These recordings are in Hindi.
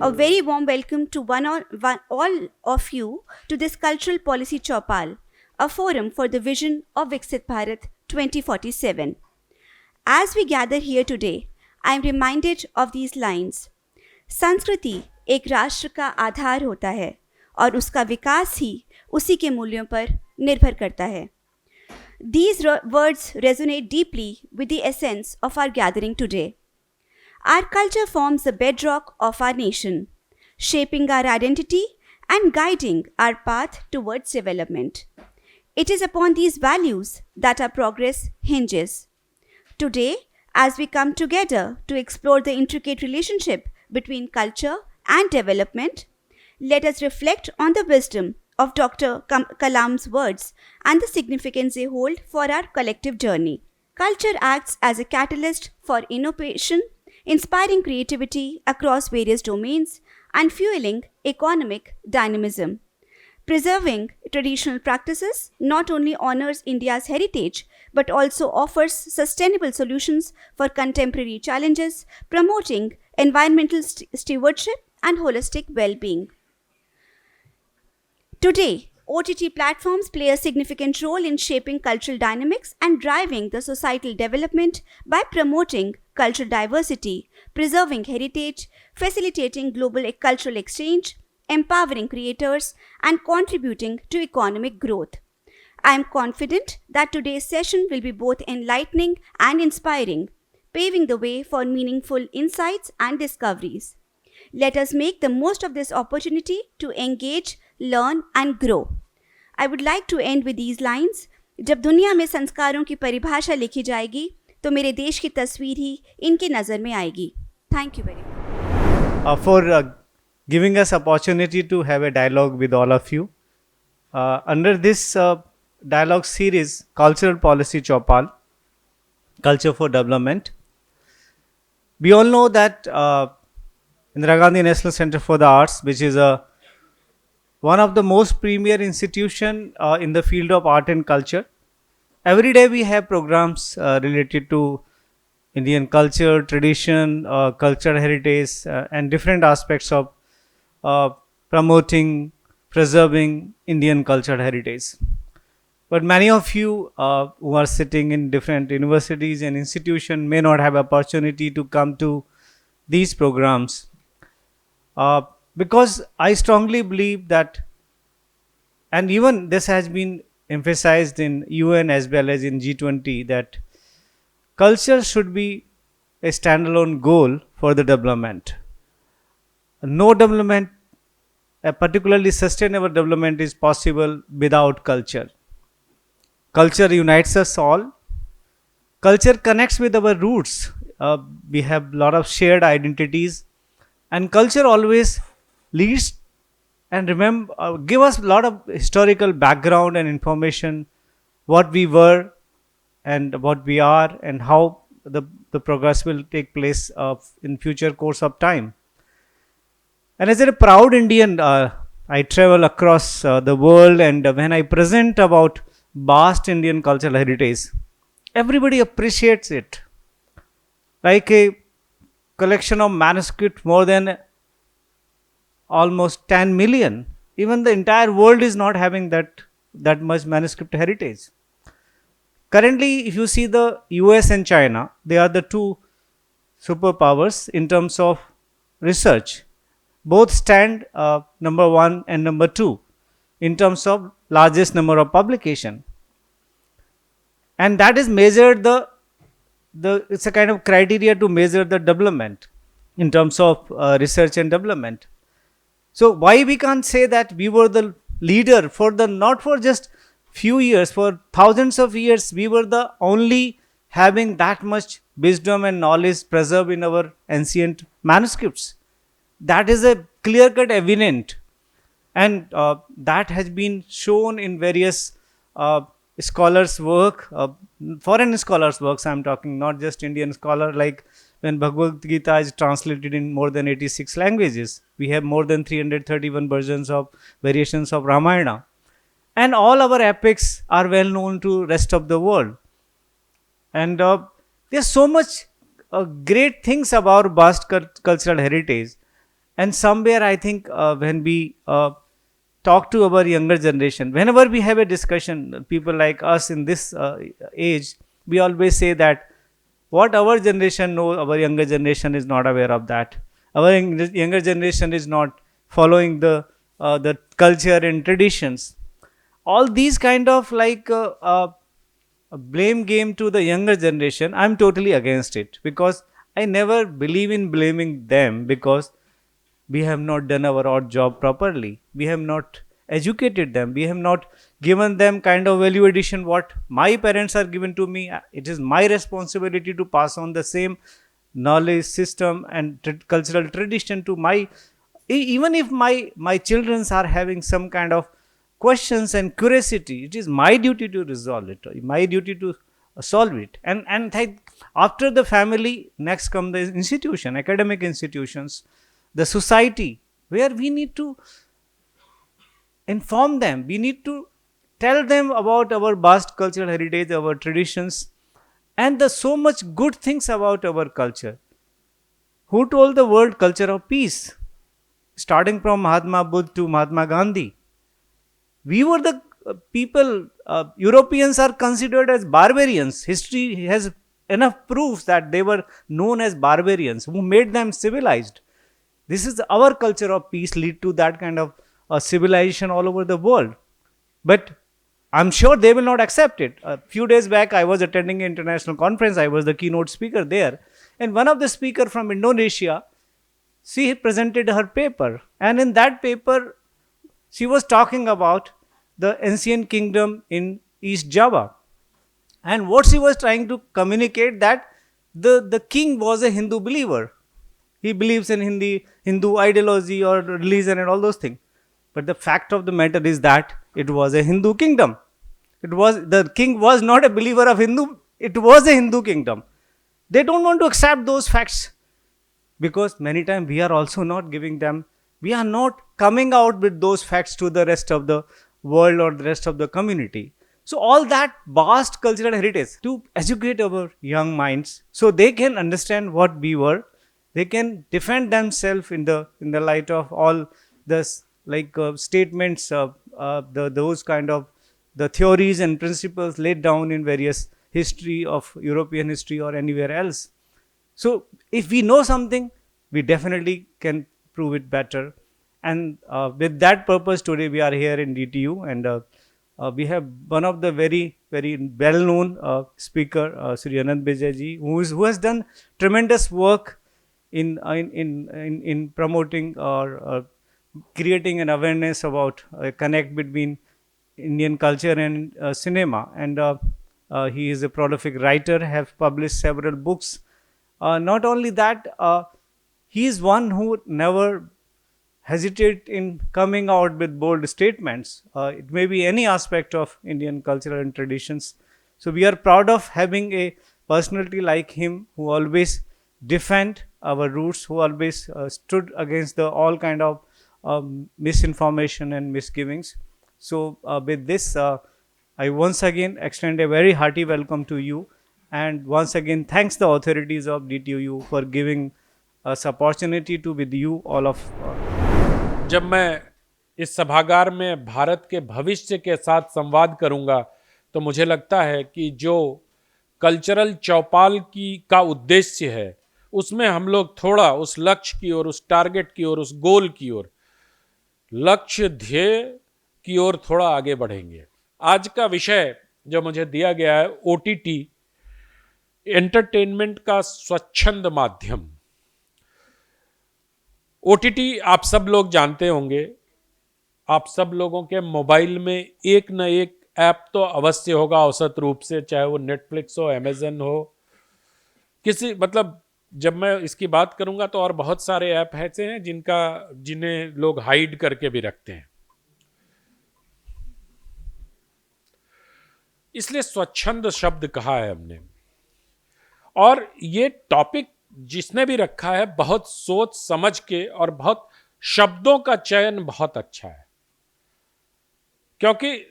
A very warm welcome to all of you to this Cultural Policy Chaupal, a forum for the vision of Viksit Bharat 2047. As we gather here today, I am reminded of these lines. संस्कृति एक राष्ट्र का आधार होता है और उसका विकास ही उसी के मूल्यों पर निर्भर करता है. These words resonate deeply with the essence of our gathering today. Our culture forms the bedrock of our nation, shaping our identity and guiding our path towards development. It is upon these values that our progress hinges. Today, as we come together to explore the intricate relationship between culture and development, let us reflect on the wisdom of Dr. Kalam's words and the significance they hold for our collective journey. Culture acts as a catalyst for innovation, inspiring creativity across various domains and fueling economic dynamism. Preserving traditional practices not only honors India's heritage but also offers sustainable solutions for contemporary challenges, promoting environmental stewardship and holistic well-being. Today, OTT platforms play a significant role in shaping cultural dynamics and driving the societal development by promoting cultural diversity, preserving heritage, facilitating global cultural exchange, empowering creators, and contributing to economic growth. I am confident that today's session will be both enlightening and inspiring, paving the way for meaningful insights and discoveries. Let us make the most of this opportunity to engage, learn, and grow. I would like to end with these lines. जब दुनिया में संस्कारों की परिभाषा लिखी जाएगी तो मेरे देश की तस्वीर ही इनकी नज़र में आएगी. Thank you very much. For giving us opportunity to have a dialogue with all of you. Under this dialogue series, Cultural Policy Chaupal, Culture for Development, we all know that Indira Gandhi National Center for the Arts, which is one of the most premier institution in the field of art and culture. Every day we have programs related to Indian culture, tradition, cultural heritage, and different aspects of promoting, preserving Indian cultural heritage. But many of you who are sitting in different universities and institutions may not have opportunity to come to these programs. Because I strongly believe that, and even this has been emphasized in UN as well as in G20, that culture should be a standalone goal for the development. No development, particularly sustainable development, is possible without culture. Culture unites us all. Culture connects with our roots. We have a lot of shared identities, and culture always leads and give us a lot of historical background and information, what we were and what we are, and how the progress will take place in future course of time. And as a proud Indian, I travel across the world, and when I present about vast Indian cultural heritage, everybody appreciates it. Like a collection of manuscripts, more than almost 10 million. Even the entire world is not having that much manuscript heritage. Currently, if you see the US and China, they are the two superpowers in terms of research. Both stand number 1 and number 2 in terms of largest number of publication. And that is measured it's a kind of criteria to measure the development in terms of research and development. So why we can't say that we were the leader not for just few years, for thousands of years, we were the only having that much wisdom and knowledge preserved in our ancient manuscripts. That is a clear-cut evident, and that has been shown in various scholars' work, foreign scholars' works I'm talking, not just Indian scholar, like when Bhagavad Gita is translated in more than 86 languages. We have more than 331 versions of variations of Ramayana. And all our epics are well known to rest of the world. And there's so much great things about vast cultural heritage. And somewhere I think when we talk to our younger generation, whenever we have a discussion, people like us in this age, we always say that what our generation knows, our younger generation is not aware of that. Our younger generation is not following the culture and traditions. All these kind of like a blame game to the younger generation, I'm totally against it, because I never believe in blaming them, because we have not done our odd job properly, we have not educated them, we have not given them kind of value addition what my parents are given to me. It is my responsibility to pass on the same knowledge system and cultural tradition to my, even if my children are having some kind of questions and curiosity, it is my duty to resolve it, my duty to solve it. And after the family, next come the institution, academic institutions, the society, where we need to inform them, we need to tell them about our vast cultural heritage, our traditions, and the so much good things about our culture. Who told the world culture of peace? Starting from Mahatma Buddha to Mahatma Gandhi. We were the people, Europeans are considered as barbarians. History has enough proofs that they were known as barbarians. Who made them civilized? This is our culture of peace lead to that kind of civilization all over the world. But I'm sure they will not accept it. A few days back, I was attending an international conference. I was the keynote speaker there. And one of the speaker from Indonesia, she presented her paper. And in that paper, she was talking about the ancient kingdom in East Java. And what she was trying to communicate, that the king was a Hindu believer. He believes in Hindu ideology or religion and all those things. But the fact of the matter is that it was a Hindu kingdom. The king was not a believer of Hindu. It was a Hindu kingdom. They don't want to accept those facts, because many times we are also not giving them, we are not coming out with those facts to the rest of the world or the rest of the community. So all that vast cultural heritage, to educate our young minds so they can understand what we were, they can defend themselves in the light of all this like statements of those kind of the theories and principles laid down in various history of European history or anywhere else. So if we know something, we definitely can prove it better. And with that purpose, today we are here in DTU, and we have one of the very well-known speaker, Sri Anand Bijay ji, who has done tremendous work in promoting or creating an awareness about a connect between Indian culture and cinema. And he is a prolific writer, have published several books. Not only that, he is one who never hesitate in coming out with bold statements. It may be any aspect of Indian culture and traditions. So we are proud of having a personality like him, who always defend our roots, who always stood against the all kind of misinformation and misgivings. So with this, I once again extend a very hearty welcome to you, and once again thanks the authorities of DTU for giving us opportunity to with you all of. जब मैं इस सभागार में भारत के भविष्य के साथ संवाद करूंगा, तो मुझे लगता है कि जो कल्चरल चौपाल का उद्देश्य है, उसमें हम लोग थोड़ा उस लक्ष्य की ओर, उस टारगेट की ओर, उस गोल की ओर, लक्ष्य ध्येय की ओर थोड़ा आगे बढ़ेंगे। आज का विषय जो मुझे दिया गया है, OTT, एंटरटेनमेंट का स्वच्छंद माध्यम। OTT आप सब लोग जानते होंगे, आप सब लोगों के मोबाइल में एक न एक ऐप तो अवश्य होगा औसत रूप से, चाहे वो नेटफ्लिक्स हो, अमेजन हो, किसी मतलब जब मैं इसकी बात करूंगा तो और बहुत सारे ऐप ऐसे हैं जिन्हें लोग हाइड करके भी रखते हैं। इसलिए स्वच्छंद शब्द कहा है हमने, और ये टॉपिक जिसने भी रखा है बहुत सोच समझ के, और बहुत शब्दों का चयन बहुत अच्छा है, क्योंकि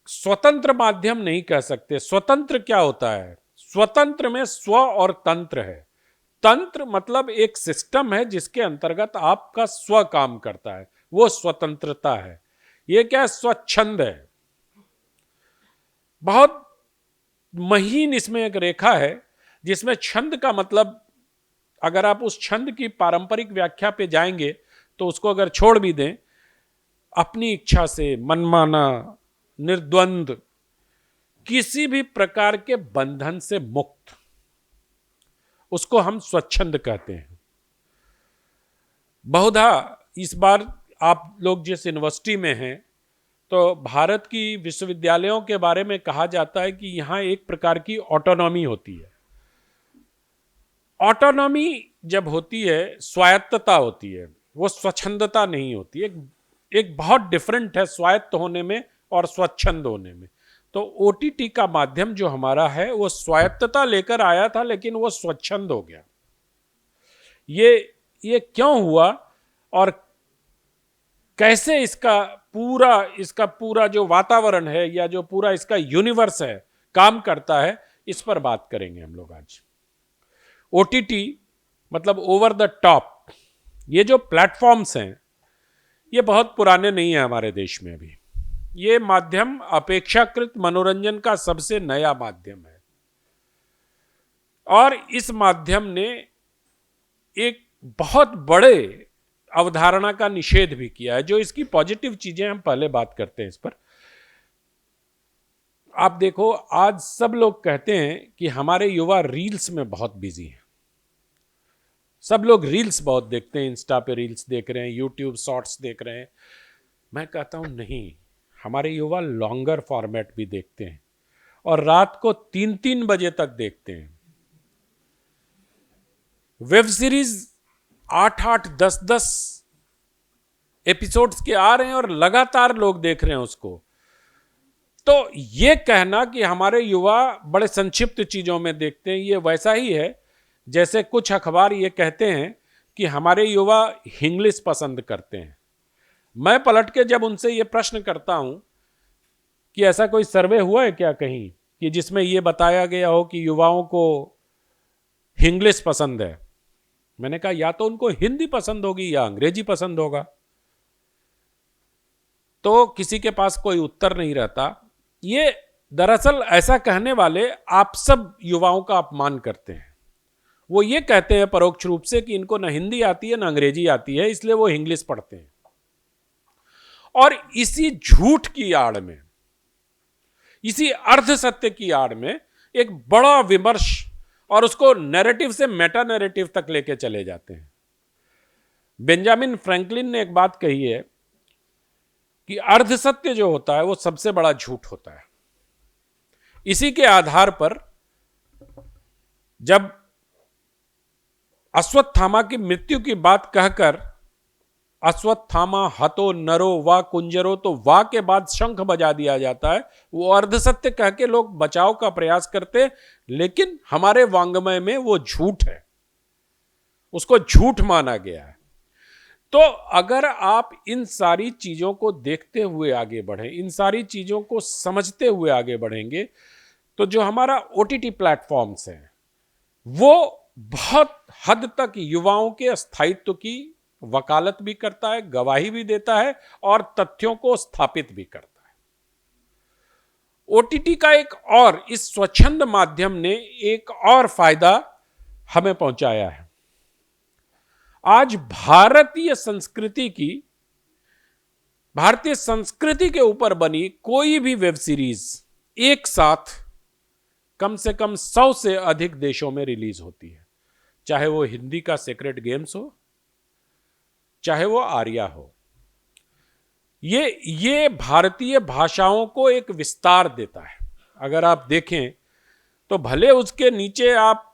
स्वतंत्र माध्यम नहीं कह सकते। स्वतंत्र क्या होता है? स्वतंत्र में स्व और तंत्र है। तंत्र मतलब एक सिस्टम है जिसके अंतर्गत आपका स्व काम करता है, वो स्वतंत्रता है। ये क्या है? स्वच्छंद है। बहुत महीन इसमें एक रेखा है जिसमें छंद का मतलब, अगर आप उस छंद की पारंपरिक व्याख्या पे जाएंगे तो उसको अगर छोड़ भी दें, अपनी इच्छा से मनमाना, निर्द्वंद, किसी भी प्रकार के बंधन से मुक्त, उसको हम स्वच्छंद कहते हैं। बहुधा इस बार आप लोग जिस यूनिवर्सिटी में हैं, तो भारत की विश्वविद्यालयों के बारे में कहा जाता है कि यहां एक प्रकार की ऑटोनॉमी होती है। ऑटोनॉमी जब होती है, स्वायत्तता होती है, वो स्वच्छंदता नहीं होती। एक बहुत डिफरेंट है स्वायत्त होने में और स्वच्छंद होने में। तो ओटीटी का माध्यम जो हमारा है वो स्वायत्तता लेकर आया था, लेकिन वो स्वच्छंद हो गया। ये क्यों हुआ और कैसे इसका पूरा जो वातावरण है या जो पूरा इसका यूनिवर्स है काम करता है, इस पर बात करेंगे हम लोग आज। ओटीटी मतलब ओवर द टॉप, ये जो प्लेटफॉर्म्स हैं ये बहुत पुराने नहीं है हमारे देश में अभी। ये माध्यम अपेक्षाकृत मनोरंजन का सबसे नया माध्यम है और इस माध्यम ने एक बहुत बड़े अवधारणा का निषेध भी किया है। जो इसकी पॉजिटिव चीजें, हम पहले बात करते हैं इस पर। आप देखो, आज सब लोग कहते हैं कि हमारे युवा रील्स में बहुत बिजी हैं। सब लोग रील्स बहुत देखते हैं, इंस्टा पे रील्स देख रहे हैं, यूट्यूब शॉर्ट्स देख रहे हैं। मैं कहता हूं नहीं, हमारे युवा लॉन्गर फॉर्मेट भी देखते हैं और रात को 3-3 बजे तक देखते हैं। वेब सीरीज 8-8, 10-10 एपिसोड्स के आ रहे हैं और लगातार लोग देख रहे हैं उसको। तो ये कहना कि हमारे युवा बड़े संक्षिप्त चीजों में देखते हैं, ये वैसा ही है जैसे कुछ अखबार ये कहते हैं कि हमारे युवा इंग्लिश पसंद करते हैं। मैं पलट के जब उनसे ये प्रश्न करता हूं कि ऐसा कोई सर्वे हुआ है क्या कहीं कि जिसमें ये बताया गया हो कि युवाओं को इंग्लिश पसंद है, मैंने कहा या तो उनको हिंदी पसंद होगी या अंग्रेजी पसंद होगा। तो किसी के पास कोई उत्तर नहीं रहता। ये दरअसल ऐसा कहने वाले आप सब युवाओं का अपमान करते हैं। वो ये कहते हैं परोक्ष रूप से कि इनको ना हिंदी आती है ना अंग्रेजी आती है, इसलिए वो इंग्लिश पढ़ते हैं। और इसी झूठ की आड़ में, इसी अर्ध सत्य की आड़ में एक बड़ा विमर्श और उसको नैरेटिव से मेटा नैरेटिव तक लेके चले जाते हैं। बेंजामिन फ्रैंकलिन ने एक बात कही है कि अर्ध सत्य जो होता है वो सबसे बड़ा झूठ होता है। इसी के आधार पर जब अश्वत्थामा की मृत्यु की बात कहकर अश्वत्थामा हतो नरो वा कुंजरो, तो वा के बाद शंख बजा दिया जाता है, वो अर्धसत्य कह के लोग बचाव का प्रयास करते, लेकिन हमारे वांग्मय में वो झूठ है, उसको झूठ माना गया है। तो अगर आप इन सारी चीजों को देखते हुए आगे बढ़े, इन सारी चीजों को समझते हुए आगे बढ़ेंगे, तो जो हमारा ओटीटी प्लेटफॉर्म्स हैं वो बहुत हद तक युवाओं के स्थायित्व की वकालत भी करता है, गवाही भी देता है और तथ्यों को स्थापित भी करता है। ओटीटी का एक और, इस स्वच्छंद माध्यम ने एक और फायदा हमें पहुंचाया है। आज भारतीय संस्कृति के ऊपर बनी कोई भी वेब सीरीज एक साथ कम से कम 100 से अधिक देशों में रिलीज होती है, चाहे वो हिंदी का सेक्रेट गेम्स हो, चाहे वो आर्या हो। ये भारतीय भाषाओं को एक विस्तार देता है। अगर आप देखें तो भले उसके नीचे आप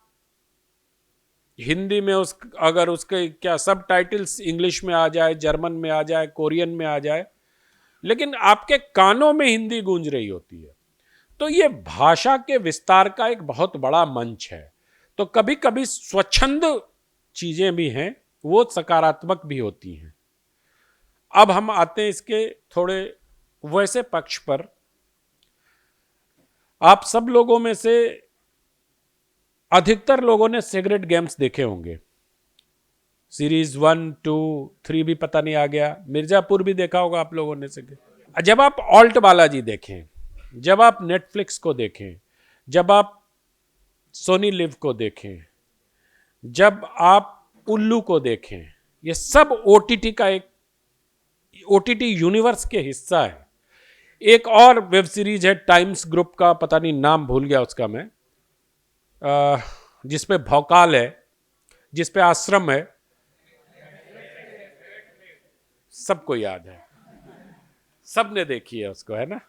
हिंदी में अगर उसके क्या सब टाइटल्स इंग्लिश में आ जाए, जर्मन में आ जाए, कोरियन में आ जाए, लेकिन आपके कानों में हिंदी गूंज रही होती है। तो ये भाषा के विस्तार का एक बहुत बड़ा मंच है। तो कभी कभी स्वच्छंद चीजें भी हैं, वो सकारात्मक भी होती हैं। अब हम आते हैं इसके थोड़े वैसे पक्ष पर। आप सब लोगों में से अधिकतर लोगों ने सिगरेट गेम्स देखे होंगे। सीरीज 1, 2, 3 भी पता नहीं आ गया, मिर्जापुर भी देखा होगा आप लोगों ने सिगरेट। जब आप ऑल्ट बालाजी देखें, जब आप नेटफ्लिक्स को देखें, जब आप सोनी लिव को देखें, जब आप उल्लू को देखें, ये सब ओटीटी का एक ओटीटी यूनिवर्स के हिस्सा है। एक और वेब सीरीज है टाइम्स ग्रुप का, पता नहीं नाम भूल गया उसका मैं, जिसपे भौकाल है, जिसपे आश्रम है, सबको याद है, सबने देखी है उसको, है ना।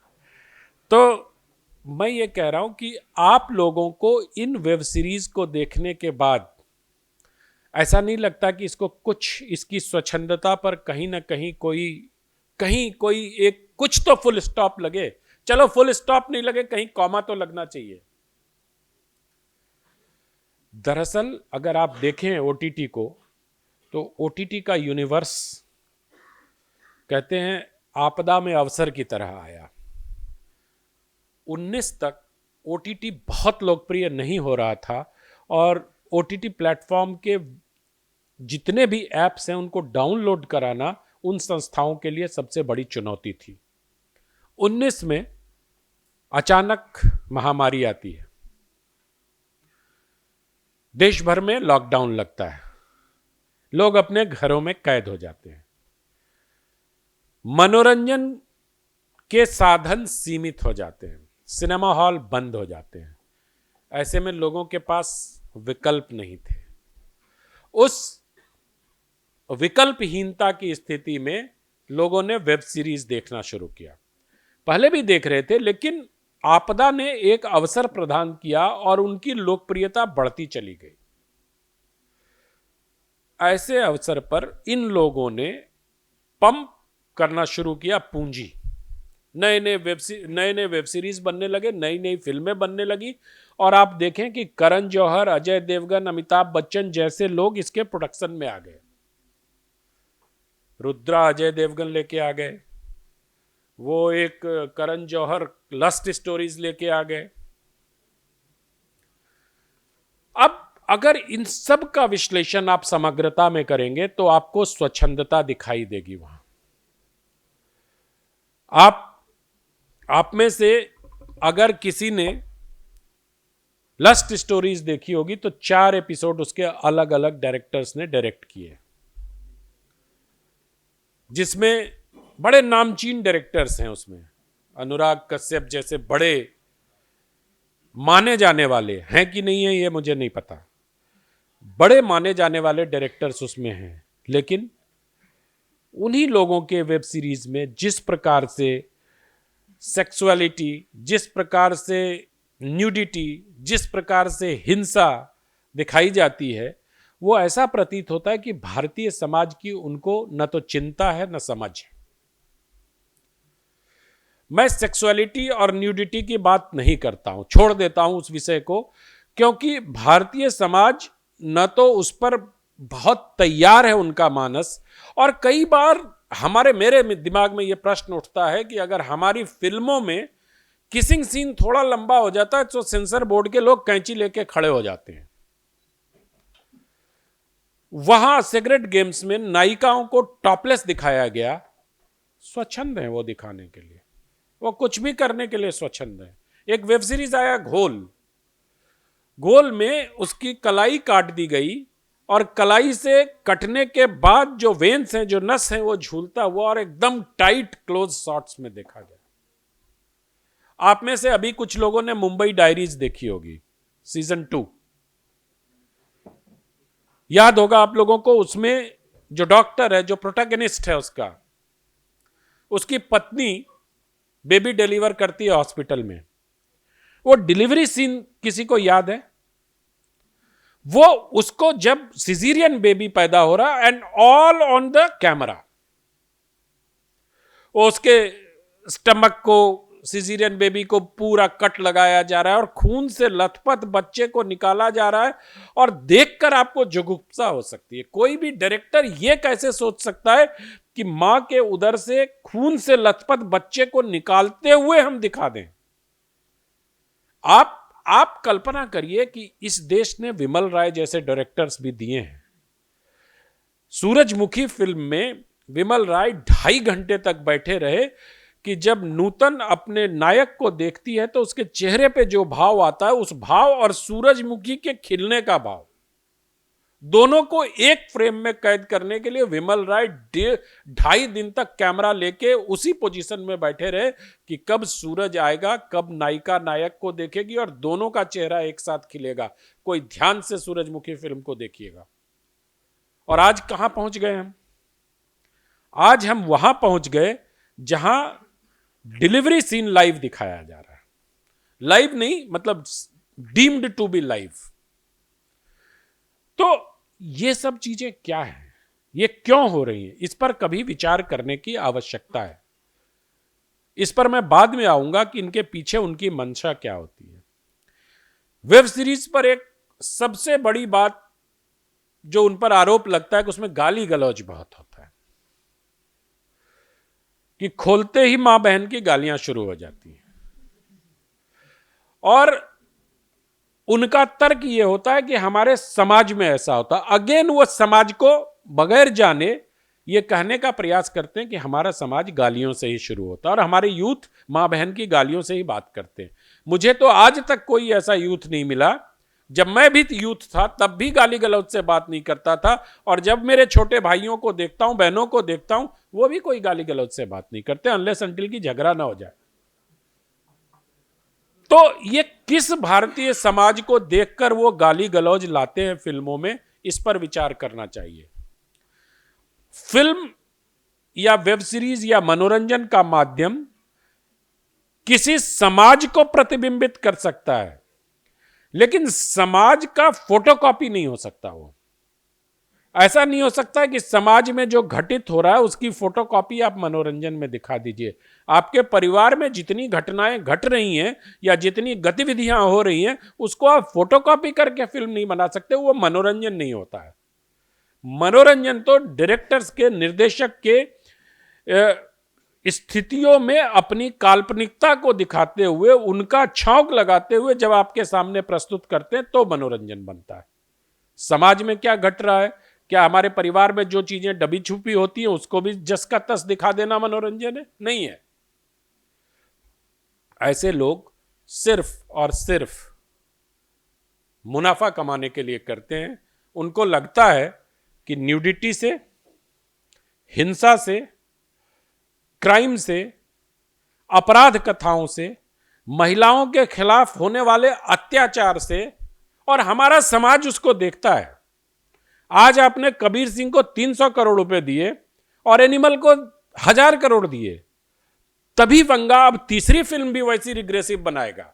तो मैं ये कह रहा हूं कि आप लोगों को इन वेब सीरीज को देखने के बाद ऐसा नहीं लगता कि इसको कुछ, इसकी स्वच्छंदता पर कहीं ना कहीं कोई एक कुछ तो फुल स्टॉप लगे? चलो फुल स्टॉप नहीं लगे, कहीं कॉमा तो लगना चाहिए। दरअसल अगर आप देखें ओटीटी को, तो ओटीटी का यूनिवर्स कहते हैं आपदा में अवसर की तरह आया। 19 तक ओटीटी बहुत लोकप्रिय नहीं हो रहा था और ओटीटी प्लेटफॉर्म के जितने भी ऐप्स हैं उनको डाउनलोड कराना उन संस्थाओं के लिए सबसे बड़ी चुनौती थी। 19 में अचानक महामारी आती है, देश भर में लॉकडाउन लगता है, लोग अपने घरों में कैद हो जाते हैं, मनोरंजन के साधन सीमित हो जाते हैं, सिनेमा हॉल बंद हो जाते हैं। ऐसे में लोगों के पास विकल्प नहीं थे। उस विकल्पहीनता की स्थिति में लोगों ने वेब सीरीज देखना शुरू किया। पहले भी देख रहे थे, लेकिन आपदा ने एक अवसर प्रदान किया और उनकी लोकप्रियता बढ़ती चली गई। ऐसे अवसर पर इन लोगों ने पंप करना शुरू किया पूंजी। नए नए वेब सीरीज बनने लगे, नई नई फिल्में बनने लगी, और आप देखें कि करण जौहर, अजय देवगन, अमिताभ बच्चन जैसे लोग इसके प्रोडक्शन में आ गए। रुद्रा अजय देवगन लेके आ गए, वो एक करण जौहर लस्ट स्टोरीज लेके आ गए। अब अगर इन सब का विश्लेषण आप समग्रता में करेंगे तो आपको स्वच्छंदता दिखाई देगी वहां। आप में से अगर किसी ने लस्ट स्टोरीज देखी होगी तो 4 एपिसोड उसके अलग अलग डायरेक्टर्स ने डायरेक्ट किए, जिसमें बड़े नामचीन डायरेक्टर्स हैं। उसमें अनुराग कश्यप जैसे बड़े माने जाने वाले हैं कि नहीं है ये मुझे नहीं पता, बड़े माने जाने वाले डायरेक्टर्स उसमें हैं। लेकिन उन्हीं लोगों के वेब सीरीज में जिस प्रकार से सेक्सुअलिटी, जिस प्रकार से न्यूडिटी, जिस प्रकार से हिंसा दिखाई जाती है, वो ऐसा प्रतीत होता है कि भारतीय समाज की उनको न तो चिंता है न समझ है। मैं सेक्सुअलिटी और न्यूडिटी की बात नहीं करता हूं, छोड़ देता हूं उस विषय को, क्योंकि भारतीय समाज न तो उस पर बहुत तैयार है उनका मानस, और कई बार मेरे दिमाग में यह प्रश्न उठता है कि अगर हमारी फिल्मों में किसिंग सीन थोड़ा लंबा हो जाता है तो सेंसर बोर्ड के लोग कैंची लेके खड़े हो जाते हैं। वहां सिगरेट गेम्स में नायिकाओं को टॉपलेस दिखाया गया, स्वच्छंद है वो दिखाने के लिए, वो कुछ भी करने के लिए स्वच्छंद है। एक वेब सीरीज आया घोल में उसकी कलाई काट दी गई और कलाई से कटने के बाद जो वेन्स हैं, जो नस हैं, वो झूलता हुआ और एकदम टाइट क्लोज शॉट्स में देखा गया। आप में से अभी कुछ लोगों ने मुंबई डायरीज देखी होगी, सीजन 2 याद होगा आप लोगों को। उसमें जो डॉक्टर है, जो प्रोटैगनिस्ट है, उसकी पत्नी बेबी डिलीवर करती है हॉस्पिटल में। वो डिलीवरी सीन किसी को याद है? वो उसको जब सिजेरियन बेबी पैदा हो रहा and all on the camera, उसके स्टमक को, सिजेरियन बेबी को पूरा कट लगाया जा रहा है और खून से लथपथ बच्चे को निकाला जा रहा है, और देखकर आपको जुगुप्सा हो सकती है। कोई भी डायरेक्टर यह कैसे सोच सकता है कि मां के उदर से खून से लथपथ बच्चे को निकालते हुए हम दिखा दें? आप आप कल्पना करिए कि इस देश ने विमल राय जैसे डायरेक्टर्स भी दिए हैं। सूरजमुखी फिल्म में विमल राय 2.5 घंटे तक बैठे रहे कि जब नूतन अपने नायक को देखती है तो उसके चेहरे पे जो भाव आता है, उस भाव और सूरजमुखी के खिलने का भाव, दोनों को एक फ्रेम में कैद करने के लिए विमल राय 2.5 दिन तक कैमरा लेके उसी पोजीशन में बैठे रहे कि कब सूरज आएगा, कब नायिका नायक को देखेगी और दोनों का चेहरा एक साथ खिलेगा। कोई ध्यान से सूरजमुखी फिल्म को देखिएगा। और आज कहां पहुंच गए हम? आज हम वहां पहुंच गए जहां डिलीवरी सीन लाइव दिखाया जा रहा है। लाइव नहीं, मतलब डीम्ड टू बी लाइव। तो ये सब चीजें क्या है, ये क्यों हो रही हैं, इस पर कभी विचार करने की आवश्यकता है। इस पर मैं बाद में आऊंगा कि इनके पीछे उनकी मंशा क्या होती है। वेब सीरीज पर एक सबसे बड़ी बात जो उन पर आरोप लगता है कि उसमें गाली गलौज बहुत होता है, कि खोलते ही मां बहन की गालियां शुरू हो जाती हैं। और उनका तर्क यह होता है कि हमारे समाज में ऐसा होता। अगेन वो समाज को बगैर जाने ये कहने का प्रयास करते हैं कि हमारा समाज गालियों से ही शुरू होता है और हमारे यूथ मां बहन की गालियों से ही बात करते हैं। मुझे तो आज तक कोई ऐसा यूथ नहीं मिला, जब मैं भी यूथ था तब भी गाली गलौज से बात नहीं करता था, और जब मेरे छोटे भाइयों को देखता हूं, बहनों को देखता हूं, वो भी कोई गाली गलौज से बात नहीं करते अनलेस अनटिल की झगड़ा ना हो जाए। तो ये किस भारतीय समाज को देखकर वो गाली गलौज लाते हैं फिल्मों में, इस पर विचार करना चाहिए। फिल्म या वेब सीरीज या मनोरंजन का माध्यम किसी समाज को प्रतिबिंबित कर सकता है, लेकिन समाज का फोटोकॉपी नहीं हो सकता। वो ऐसा नहीं हो सकता है कि समाज में जो घटित हो रहा है उसकी फोटोकॉपी आप मनोरंजन में दिखा दीजिए। आपके परिवार में जितनी घटनाएं घट रही हैं या जितनी गतिविधियां हो रही हैं, उसको आप फोटोकॉपी करके फिल्म नहीं बना सकते। वो मनोरंजन नहीं होता है। मनोरंजन तो डायरेक्टर्स के, निर्देशक के स्थितियों में अपनी काल्पनिकता को दिखाते हुए, उनका छौंक लगाते हुए जब आपके सामने प्रस्तुत करते हैं तो मनोरंजन बनता है। समाज में क्या घट रहा है, क्या हमारे परिवार में जो चीजें दबी छुपी होती हैं उसको भी जस का तस दिखा देना मनोरंजन है? नहीं है। ऐसे लोग सिर्फ और सिर्फ मुनाफा कमाने के लिए करते हैं। उनको लगता है कि न्यूडिटी से, हिंसा से, क्राइम से, अपराध कथाओं से, महिलाओं के खिलाफ होने वाले अत्याचार से, और हमारा समाज उसको देखता है। आज आपने कबीर सिंह को 300 करोड़ रुपए दिए और एनिमल को 1000 करोड़ दिए, तभी वंगा अब तीसरी फिल्म भी वैसी रिग्रेसिव बनाएगा,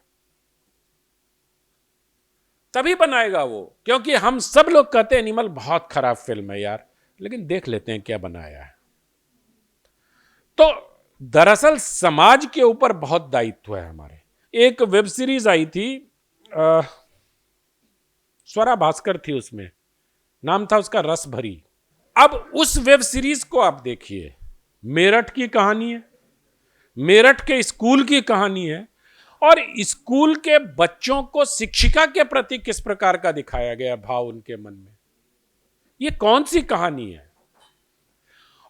तभी बनाएगा वो, क्योंकि हम सब लोग कहते हैं एनिमल बहुत खराब फिल्म है यार, लेकिन देख लेते हैं क्या बनाया है। तो दरअसल समाज के ऊपर बहुत दायित्व है हमारे। एक वेब सीरीज आई थी, स्वरा भास्कर थी उसमें, नाम था उसका रस भरी। अब उस वेब सीरीज को आप देखिए, मेरठ की कहानी है, मेरठ के स्कूल की कहानी है, और स्कूल के बच्चों को शिक्षिका के प्रति किस प्रकार का दिखाया गया भाव उनके मन में। ये कौन सी कहानी है?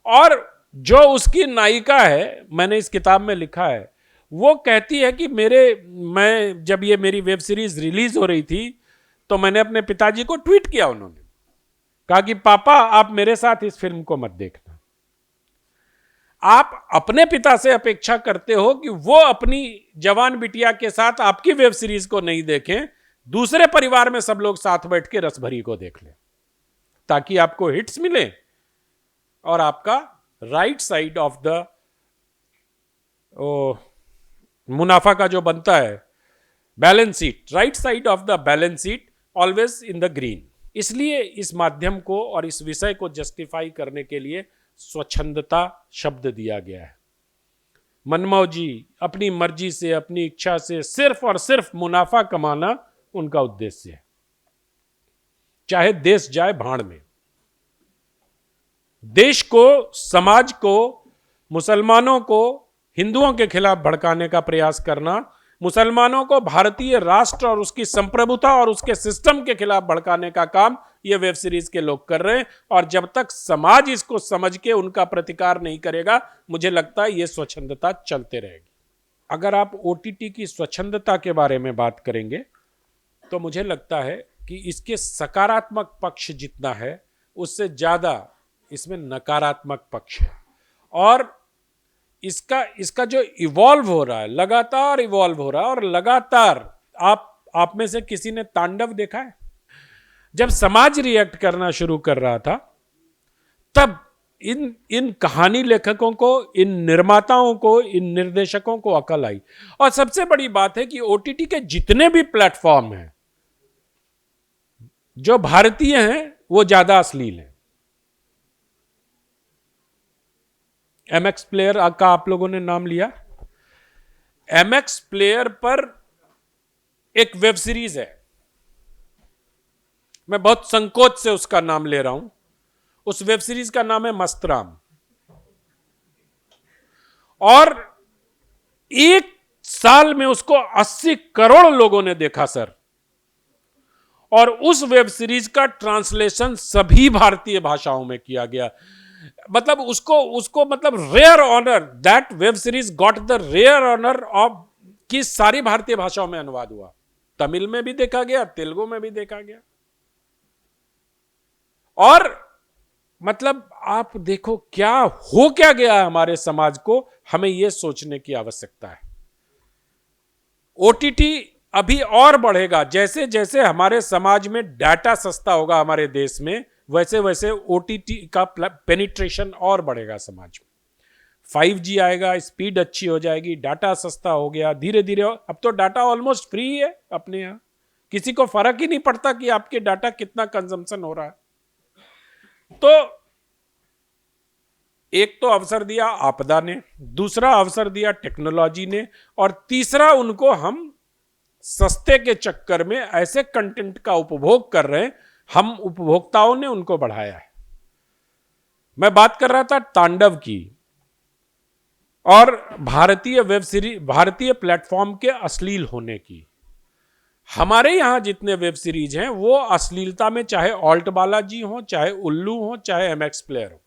और जो उसकी नायिका है, मैंने इस किताब में लिखा है, वो कहती है कि मैं जब ये मेरी वेब सीरीज रिलीज हो रही थी तो मैंने अपने पिताजी को ट्वीट किया। उन्होंने कहा कि पापा आप मेरे साथ इस फिल्म को मत देखना। आप अपने पिता से अपेक्षा करते हो कि वो अपनी जवान बिटिया के साथ आपकी वेब सीरीज को नहीं देखें, दूसरे परिवार में सब लोग साथ बैठ के रस भरी को देख लें, ताकि आपको हिट्स मिले और आपका राइट साइड ऑफ द मुनाफा का जो बनता है balance sheet, right side of the balance sheet always in the green. इसलिए इस माध्यम को और इस विषय को जस्टिफाई करने के लिए स्वच्छंदता शब्द दिया गया है। मनमौजी, अपनी मर्जी से, अपनी इच्छा से सिर्फ और सिर्फ मुनाफा कमाना उनका उद्देश्य है, चाहे देश जाए भाड़ में। देश को, समाज को, मुसलमानों को हिंदुओं के खिलाफ भड़काने का प्रयास करना मुसलमानों को भारतीय राष्ट्र और उसकी संप्रभुता और उसके सिस्टम के खिलाफ भड़काने का काम ये वेब सीरीज के लोग कर रहे हैं। और जब तक समाज इसको समझ के उनका प्रतिकार नहीं करेगा, मुझे लगता है ये स्वच्छंदता चलते रहेगी। अगर आप ओटीटी की स्वच्छंदता के बारे में बात करेंगे तो मुझे लगता है कि इसके सकारात्मक पक्ष जितना है उससे ज्यादा इसमें नकारात्मक पक्ष है। और इसका जो इवॉल्व हो रहा है, लगातार इवॉल्व हो रहा है, और लगातार आप में से किसी ने तांडव देखा है? जब समाज रिएक्ट करना शुरू कर रहा था तब इन कहानी लेखकों को, इन निर्माताओं को, इन निर्देशकों को अकल आई। और सबसे बड़ी बात है कि ओटीटी के जितने भी प्लेटफॉर्म हैं जो भारतीय हैं वो ज्यादा अश्लील हैं। एमएक्स प्लेयर का आप लोगों ने नाम लिया। एमएक्स प्लेयर पर एक वेब सीरीज है, मैं बहुत संकोच से उसका नाम ले रहा हूं। उस वेब सीरीज का नाम है मस्तराम। और एक साल में उसको 80 करोड़ लोगों ने देखा सर। और उस वेब सीरीज का ट्रांसलेशन सभी भारतीय भाषाओं में किया गया। मतलब उसको मतलब rare honour, that web series got the rare honour of कि सारी भारतीय भाषाओं में अनुवाद हुआ। तमिल में भी देखा गया, तेलुगु में भी देखा गया। और मतलब आप देखो क्या गया हमारे समाज को, हमें यह सोचने की आवश्यकता है। ओटीटी अभी और बढ़ेगा, जैसे जैसे हमारे समाज में डाटा सस्ता होगा हमारे देश में, वैसे वैसे ओटीटी का पेनिट्रेशन और बढ़ेगा समाज में। 5G आएगा, स्पीड अच्छी हो जाएगी, डाटा सस्ता हो गया धीरे धीरे। अब तो डाटा ऑलमोस्ट फ्री है अपने यहाँ, किसी को फर्क ही नहीं पड़ता कि आपके डाटा कितना कंजम्पशन हो रहा है। तो एक तो अवसर दिया आपदा ने, दूसरा अवसर दिया टेक्नोलॉजी ने, और तीसरा उनको हम सस्ते के चक्कर में ऐसे कंटेंट का उपभोग कर रहे हैं, हम उपभोक्ताओं ने उनको बढ़ाया है। मैं बात कर रहा था तांडव की और भारतीय वेब सीरीज, भारतीय प्लेटफॉर्म के अश्लील होने की। हमारे यहां जितने वेब सीरीज हैं वो अश्लीलता में, चाहे ऑल्ट बालाजी हो, चाहे उल्लू हो, चाहे एमएक्स प्लेयर हो,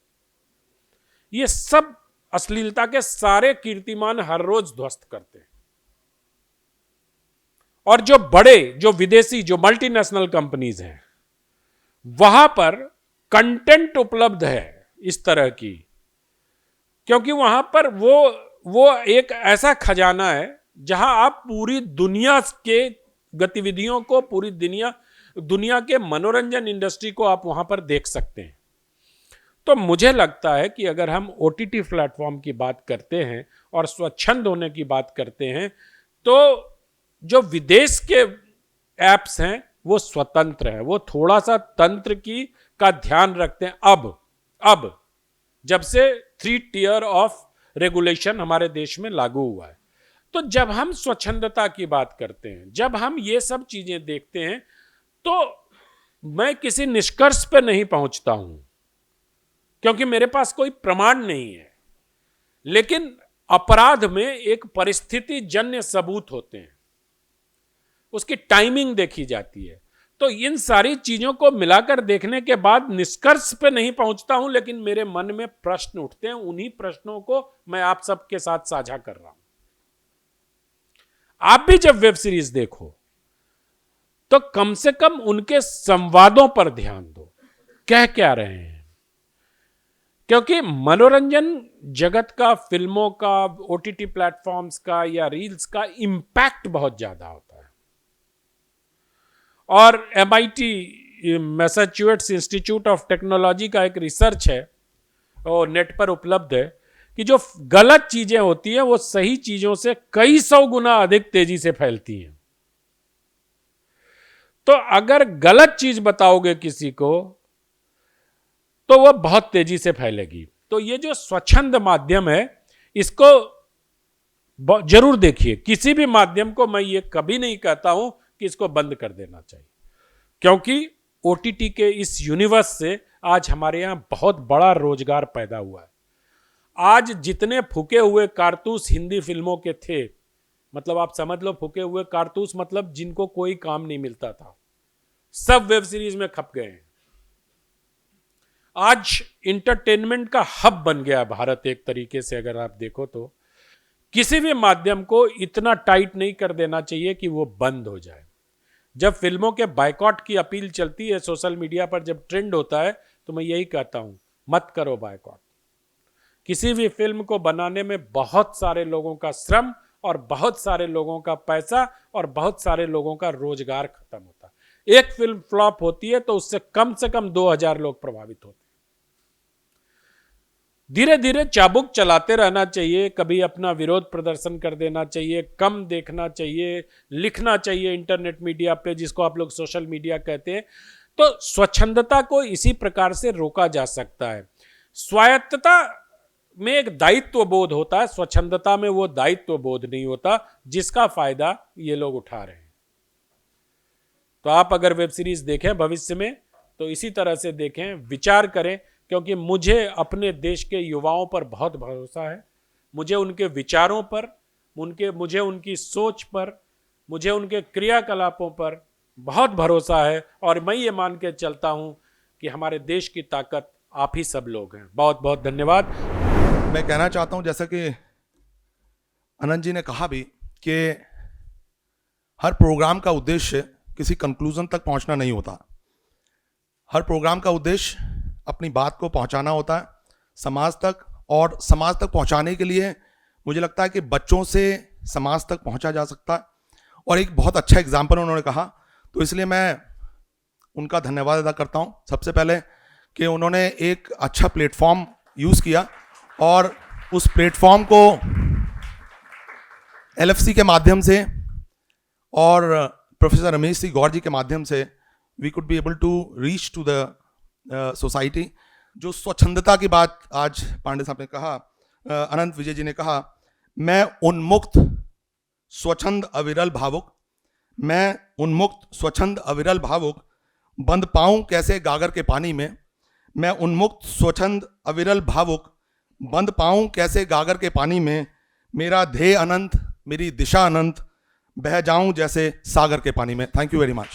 ये सब अश्लीलता के सारे कीर्तिमान हर रोज ध्वस्त करते हैं। और जो बड़े, जो विदेशी, जो मल्टीनेशनल कंपनीज हैं, वहां पर कंटेंट उपलब्ध है इस तरह की, क्योंकि वहां पर वो एक ऐसा खजाना है जहां आप पूरी दुनिया के गतिविधियों को, पूरी दुनिया के मनोरंजन इंडस्ट्री को आप वहां पर देख सकते हैं। तो मुझे लगता है कि अगर हम ओटीटी प्लेटफॉर्म की बात करते हैं और स्वच्छंद होने की बात करते हैं, तो जो विदेश के एप्स हैं वो स्वतंत्र है, वो थोड़ा सा तंत्र का ध्यान रखते हैं। अब जब से 3 टियर ऑफ रेगुलेशन हमारे देश में लागू हुआ है, तो जब हम स्वच्छंदता की बात करते हैं, जब हम ये सब चीजें देखते हैं, तो मैं किसी निष्कर्ष पे नहीं पहुंचता हूं क्योंकि मेरे पास कोई प्रमाण नहीं है। लेकिन अपराध में एक परिस्थिति जन्य सबूत होते हैं, उसकी टाइमिंग देखी जाती है। तो इन सारी चीजों को मिलाकर देखने के बाद निष्कर्ष पे नहीं पहुंचता हूं, लेकिन मेरे मन में प्रश्न उठते हैं। उन्हीं प्रश्नों को मैं आप सबके साथ साझा कर रहा हूं। आप भी जब वेब सीरीज देखो तो कम से कम उनके संवादों पर ध्यान दो, कह क्या रहे हैं। क्योंकि मनोरंजन जगत का, फिल्मों का, ओटीटी प्लेटफॉर्म्स का या रील्स का इंपैक्ट बहुत ज्यादा होता है। और MIT, Massachusetts institute of technology का एक रिसर्च है, वो नेट पर उपलब्ध है, कि जो गलत चीजें होती हैं वो सही चीजों से कई 100 गुना अधिक तेजी से फैलती हैं। तो अगर गलत चीज बताओगे किसी को तो वह बहुत तेजी से फैलेगी। तो ये जो स्वच्छंद माध्यम है, इसको जरूर देखिए। किसी भी माध्यम को मैं ये कभी नहीं कहता हूं कि इसको बंद कर देना चाहिए, क्योंकि ओटीटी के इस यूनिवर्स से आज हमारे यहां बहुत बड़ा रोजगार पैदा हुआ है। आज जितने फूके हुए कारतूस हिंदी फिल्मों के थे, मतलब आप समझ लो फूके हुए कारतूस, मतलब जिनको कोई काम नहीं मिलता था, सब वेब सीरीज में खप गए हैं। आज इंटरटेनमेंट का हब बन गया भारत एक तरीके से, अगर आप देखो तो। किसी भी माध्यम को इतना टाइट नहीं कर देना चाहिए कि वो बंद हो जाए। जब फिल्मों के बायकॉट की अपील चलती है सोशल मीडिया पर, जब ट्रेंड होता है, तो मैं यही कहता हूं, मत करो बायकॉट। किसी भी फिल्म को बनाने में बहुत सारे लोगों का श्रम और बहुत सारे लोगों का पैसा और बहुत सारे लोगों का रोजगार खत्म होता है। एक फिल्म फ्लॉप होती है तो उससे कम से कम 2000 लोग प्रभावित होते हैं। धीरे धीरे चाबुक चलाते रहना चाहिए, कभी अपना विरोध प्रदर्शन कर देना चाहिए, कम देखना चाहिए, लिखना चाहिए इंटरनेट मीडिया पे, जिसको आप लोग सोशल मीडिया कहते हैं। तो स्वच्छंदता को इसी प्रकार से रोका जा सकता है। स्वायत्तता में एक दायित्व बोध होता है, स्वच्छंदता में वो दायित्व बोध नहीं होता जिसका फायदा ये लोग उठा रहे हैं। तो आप अगर वेब सीरीज देखें भविष्य में तो इसी तरह से देखें, विचार करें, क्योंकि मुझे अपने देश के युवाओं पर बहुत भरोसा है। मुझे उनके विचारों पर, मुझे उनकी सोच पर, मुझे उनके क्रियाकलापों पर बहुत भरोसा है, और मैं ये मान के चलता हूं कि हमारे देश की ताकत आप ही सब लोग हैं। बहुत बहुत धन्यवाद। मैं कहना चाहता हूं, जैसा कि अनंत जी ने कहा भी, कि हर प्रोग्राम का उद्देश्य किसी कंक्लूजन तक पहुंचना नहीं होता। हर प्रोग्राम का उद्देश्य अपनी बात को पहुंचाना होता है समाज तक, और समाज तक पहुंचाने के लिए मुझे लगता है कि बच्चों से समाज तक पहुंचा जा सकता है। और एक बहुत अच्छा एग्जाम्पल उन्होंने कहा, तो इसलिए मैं उनका धन्यवाद अदा करता हूं सबसे पहले, कि उन्होंने एक अच्छा प्लेटफॉर्म यूज़ किया, और उस प्लेटफॉर्म को LFC के माध्यम से और प्रोफेसर रमेश सी गौर जी के माध्यम से we could be able to reach to the society. जो स्वच्छंदता की बात आज पांडे साहब ने कहा, अनंत विजय जी ने कहा, मैं उन्मुक्त स्वच्छंद अविरल भावुक, मैं उन्मुक्त स्वच्छंद अविरल भावुक, बंद पाऊं कैसे गागर के पानी में, मैं उन्मुक्त स्वच्छंद अविरल भावुक, बंद पाऊं कैसे गागर के पानी में, मेरा ध्येय अनंत, मेरी दिशा अनंत, बह जाऊं जैसे सागर के पानी में। Thank you very much.